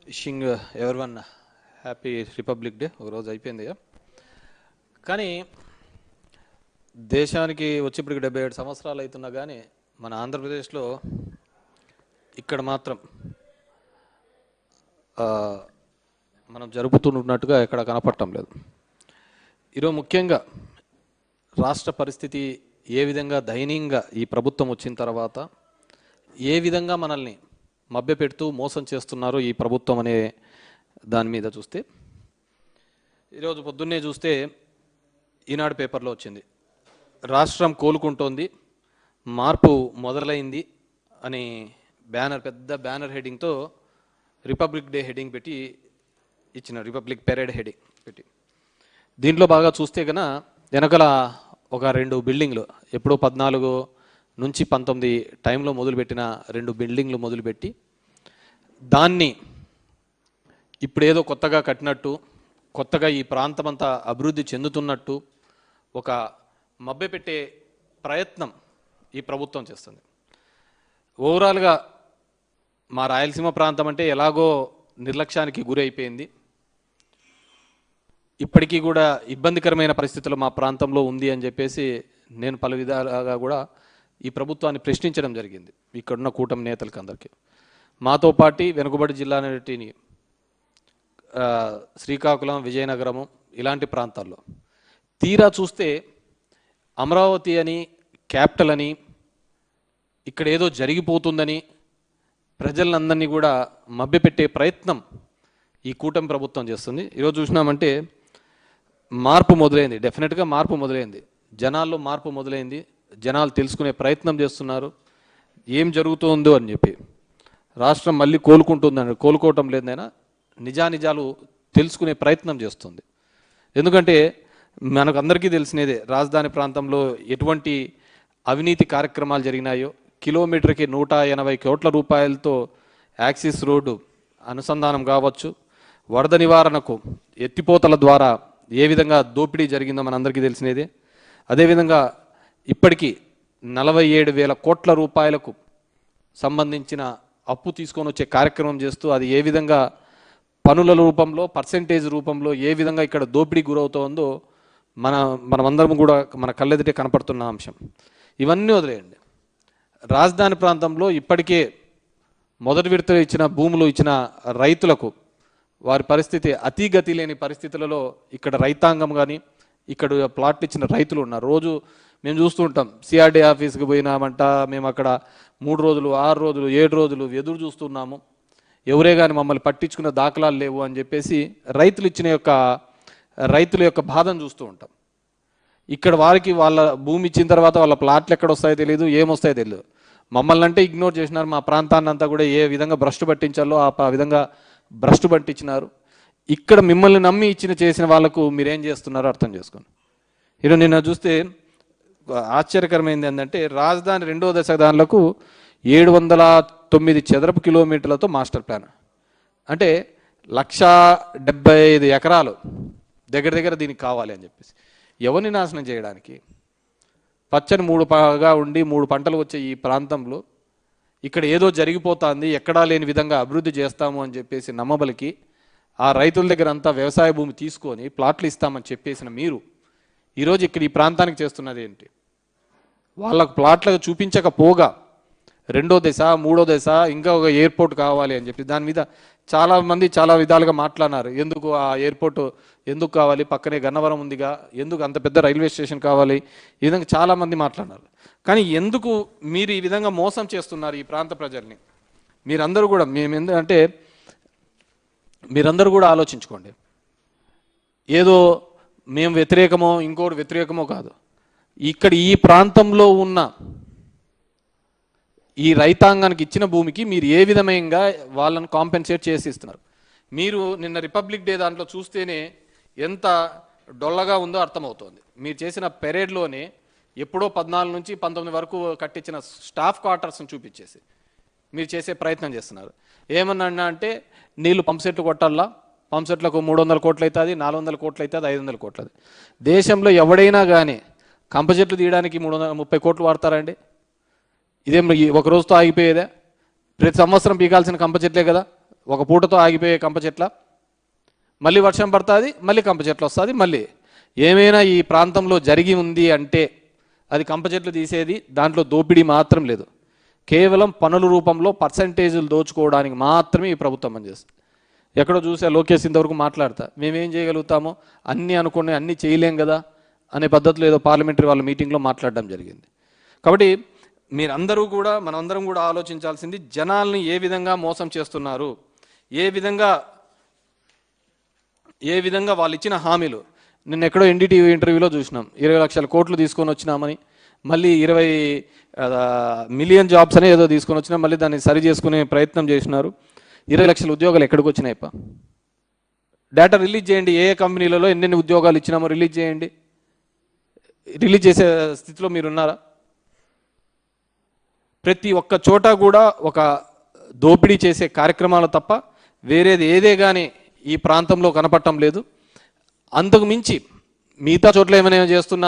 Wishing everyone happy republic day. ఒకరోజు అయిపోయింది. కానీ దేశానికి వచ్చి ఇప్పటికి 77 సంవత్సరాలు అవుతున్నా కానీ మన ఆంధ్రప్రదేశ్లో ఇక్కడ మాత్రం మనం జరుపుతున్నట్టుగా ఎక్కడ కనపడటం లేదు. ఈరోజు ముఖ్యంగా రాష్ట్ర పరిస్థితి ఏ విధంగా దయనీయంగా ఈ ప్రభుత్వం వచ్చిన తర్వాత ఏ విధంగా మనల్ని మభ్యపెడుతూ మోసం చేస్తున్నారు ఈ ప్రభుత్వం అనే దాని మీద చూస్తే, ఈరోజు పొద్దున్నే చూస్తే ఈనాడు పేపర్లో వచ్చింది, రాష్ట్రం కోలుకుంటోంది, మార్పు మొదలైంది అని బ్యానర్, పెద్ద బ్యానర్ హెడ్డింగ్తో రిపబ్లిక్ డే హెడ్డింగ్ పెట్టి ఇచ్చిన, రిపబ్లిక్ పెరేడ్ హెడ్డింగ్ పెట్టి. దీంట్లో బాగా చూస్తే కన్నా వెనకల ఒక 2 బిల్డింగ్లు ఎప్పుడో 14 నుంచి 19 టైంలో మొదలుపెట్టిన 2 బిల్డింగ్లు మొదలుపెట్టి దాన్ని ఇప్పుడేదో కొత్తగా కట్టినట్టు, కొత్తగా ఈ ప్రాంతమంతా అభివృద్ధి చెందుతున్నట్టు ఒక మభ్యపెట్టే ప్రయత్నం ఈ ప్రభుత్వం చేస్తుంది. ఓవరాల్గా మా రాయలసీమ ప్రాంతం అంటే ఎలాగో నిర్లక్ష్యానికి గురైపోయింది. ఇప్పటికీ కూడా ఇబ్బందికరమైన పరిస్థితులు మా ప్రాంతంలో ఉంది అని చెప్పేసి నేను పలు విధాలుగా కూడా ఈ ప్రభుత్వాన్ని ప్రశ్నించడం జరిగింది ఇక్కడున్న కూటమి నేతలకు అందరికీ. మాతో పాటు వెనుకబడి జిల్లాని శ్రీకాకుళం, విజయనగరము ఇలాంటి ప్రాంతాల్లో తీరా చూస్తే అమరావతి అని, క్యాపిటల్ అని, ఇక్కడ ఏదో జరిగిపోతుందని ప్రజలందరినీ కూడా మభ్యపెట్టే ప్రయత్నం ఈ కూటమి ప్రభుత్వం చేస్తుంది. ఈరోజు చూసినామంటే మార్పు మొదలైంది, డెఫినెట్గా మార్పు మొదలైంది, జనాల్లో మార్పు మొదలైంది. జనాలు తెలుసుకునే ప్రయత్నం చేస్తున్నారు ఏం జరుగుతుందో అని చెప్పి. రాష్ట్రం మళ్ళీ కోలుకుంటుందని, కోలుకోవటం లేదైనా నిజానిజాలు తెలుసుకునే ప్రయత్నం చేస్తుంది. ఎందుకంటే మనకు అందరికీ తెలిసినదే, రాజధాని ప్రాంతంలో ఎటువంటి అవినీతి కార్యక్రమాలు జరిగినాయో, కిలోమీటర్కి 180 కోట్ల రూపాయలతో యాక్సిస్ రోడ్డు అనుసంధానం కావచ్చు, వరద నివారణకు ఎత్తిపోతల ద్వారా ఏ విధంగా దోపిడీ జరిగిందో మనందరికీ తెలిసినదే. అదేవిధంగా ఇప్పటికీ 47,000 కోట్ల రూపాయలకు సంబంధించిన అప్పు తీసుకొని వచ్చే కార్యక్రమం చేస్తూ అది ఏ విధంగా పనుల రూపంలో, పర్సెంటేజ్ రూపంలో ఏ విధంగా ఇక్కడ దోపిడీ గురవుతోందో మనమందరం కూడా మన కళ్ళెదుటే కనపడుతున్న అంశం. ఇవన్నీ వదిలేయండి, రాజధాని ప్రాంతంలో ఇప్పటికే మొదటి విడత ఇచ్చిన భూములు ఇచ్చిన రైతులకు వారి పరిస్థితి అతిగతి లేని పరిస్థితులలో ఇక్కడ రైతాంగం కానీ, ఇక్కడ ప్లాట్లు ఇచ్చిన రైతులు ఉన్నారు. రోజు మేము చూస్తూ ఉంటాం, సిఆర్డీ ఆఫీస్కి పోయినామంట, మేము అక్కడ 3 రోజులు, 6 రోజులు, 7 రోజులు ఎదురు చూస్తున్నాము, ఎవరే కానీ మమ్మల్ని పట్టించుకున్న దాఖలాలు లేవు అని చెప్పేసి రైతుల యొక్క బాధను చూస్తూ ఉంటాం. ఇక్కడ వారికి వాళ్ళ భూమి ఇచ్చిన తర్వాత వాళ్ళ ప్లాట్లు ఎక్కడ వస్తాయో తెలియదు, ఏమొస్తాయో తెలియదు. మమ్మల్ని అంటే ఇగ్నోర్ చేసినారు, మా ప్రాంతాన్ని అంతా కూడా ఏ విధంగా భ్రష్టు పట్టించాలో ఆ విధంగా భ్రష్టు పట్టించినారు. ఇక్కడ మిమ్మల్ని నమ్మి చేసిన వాళ్ళకు మీరేం చేస్తున్నారో అర్థం చేసుకోండి. ఈరోజు నిన్న చూస్తే ఆశ్చర్యకరమైంది ఏంటంటే, రాజధాని 2వ దశ దానిలకు 709 చదరపు కిలోమీటర్లతో మాస్టర్ ప్లాన్, అంటే 175 ఎకరాలు దగ్గర దీనికి కావాలి అని చెప్పేసి. ఎవరిని నాశనం చేయడానికి? పచ్చని 3 ఉండి 3 పంటలు వచ్చే ఈ ప్రాంతంలో ఇక్కడ ఏదో జరిగిపోతుంది, ఎక్కడా లేని విధంగా అభివృద్ధి చేస్తాము అని చెప్పేసి నమ్మబలికి ఆ రైతుల దగ్గర అంతా వ్యవసాయ భూమి తీసుకొని ప్లాట్లు ఇస్తామని చెప్పేసిన మీరు ఈరోజు ఇక్కడ ఈ ప్రాంతానికి చేస్తున్నది ఏంటి? వాళ్ళకు ప్లాట్లకు చూపించకపోగా 2వ దశ, 3వ దశ, ఇంకా ఒక ఎయిర్పోర్ట్ కావాలి అని చెప్పి దాని మీద చాలామంది చాలా విధాలుగా మాట్లాడినారు. ఎందుకు ఆ ఎయిర్పోర్ట్ ఎందుకు కావాలి, పక్కనే గన్నవరం ఉందిగా, ఎందుకు అంత పెద్ద రైల్వే స్టేషన్ కావాలి, ఈ విధంగా చాలామంది మాట్లాడినారు. కానీ ఎందుకు మీరు ఈ విధంగా మోసం చేస్తున్నారు ఈ ప్రాంత ప్రజల్ని? మీరందరూ కూడా ఎందుకంటే మీరందరూ కూడా ఆలోచించుకోండి. ఏదో మేము వ్యతిరేకమో ఇంకోటి వ్యతిరేకమో కాదు, ఇక్కడ ఈ ప్రాంతంలో ఉన్న ఈ రైతాంగానికి ఇచ్చిన భూమికి మీరు ఏ విధంగా వాళ్ళని కాంపెన్సేట్ చేసి ఇస్తున్నారు? మీరు నిన్న రిపబ్లిక్ డే దాంట్లో చూస్తేనే ఎంత డొల్లగా ఉందో అర్థమవుతోంది. మీరు చేసిన పెరేడ్లోనే ఎప్పుడో 14 నుంచి 19 వరకు కట్టించిన స్టాఫ్ క్వార్టర్స్ని చూపించేసి మీరు చేసే ప్రయత్నం చేస్తున్నారు. ఏమన్నా అంటే నీళ్ళు పంప్సెట్లు కొట్టాలా, పంప్సెట్లకు 300 కోట్లు అవుతుంది, 400 కోట్లు అవుతుంది, 500 కోట్లు అవుతుంది. దేశంలో ఎవడైనా కానీ కంపచెట్లు తీయడానికి 330 కోట్లు వాడతారండి? ఇదేం ఒక రోజుతో ఆగిపోయేదే? ప్రతి సంవత్సరం పీకాల్సిన కంప చెట్లే కదా ఒక పూటతో ఆగిపోయే కంప చెట్ల, మళ్ళీ వర్షం పడుతుంది, మళ్ళీ కంప చెట్లు వస్తుంది. మళ్ళీ ఏమైనా ఈ ప్రాంతంలో జరిగి ఉంది అంటే అది కంప చెట్లు తీసేది, దాంట్లో దోపిడీ మాత్రం లేదు. కేవలం పనుల రూపంలో పర్సంటేజీలు దోచుకోవడానికి మాత్రమే ఈ ప్రభుత్వం పనిచేస్తుంది. ఎక్కడో చూసా లోకేష్ ఇంతవరకు మాట్లాడతా మేమేం చేయగలుగుతామో అన్నీ అనుకునే అన్నీ చేయలేం కదా అనే పద్ధతిలో ఏదో పార్లమెంటరీ వాళ్ళ మీటింగ్లో మాట్లాడడం జరిగింది. కాబట్టి మీరందరూ కూడా మనందరం కూడా ఆలోచించాల్సింది జనాల్ని ఏ విధంగా మోసం చేస్తున్నారు, ఏ విధంగా వాళ్ళు ఇచ్చిన హామీలు. నిన్న ఎక్కడో ఎన్డీటీవీ ఇంటర్వ్యూలో చూసినాం 20 లక్షల కోట్లు తీసుకొని వచ్చినామని, మళ్ళీ 20 మిలియన్ జాబ్స్ అనే ఏదో తీసుకొని వచ్చినా మళ్ళీ దాన్ని సరి చేసుకునే ప్రయత్నం చేసినారు. 20 లక్షల ఉద్యోగాలు ఎక్కడికి వచ్చినాయిప? డేటా రిలీజ్ చేయండి, ఏ కంపెనీలలో ఎన్నెన్ని ఉద్యోగాలు ఇచ్చినామో రిలీజ్ చేయండి. రిలీజ్ చేసే స్థితిలో మీరున్నారా? ప్రతి ఒక్క చోట కూడా ఒక దోపిడీ చేసే కార్యక్రమాలు తప్ప వేరేది ఏదే కానీ ఈ ప్రాంతంలో కనపడటం లేదు. అంతకు మించి మిగతా చోట్ల ఏమైనా చేస్తున్నా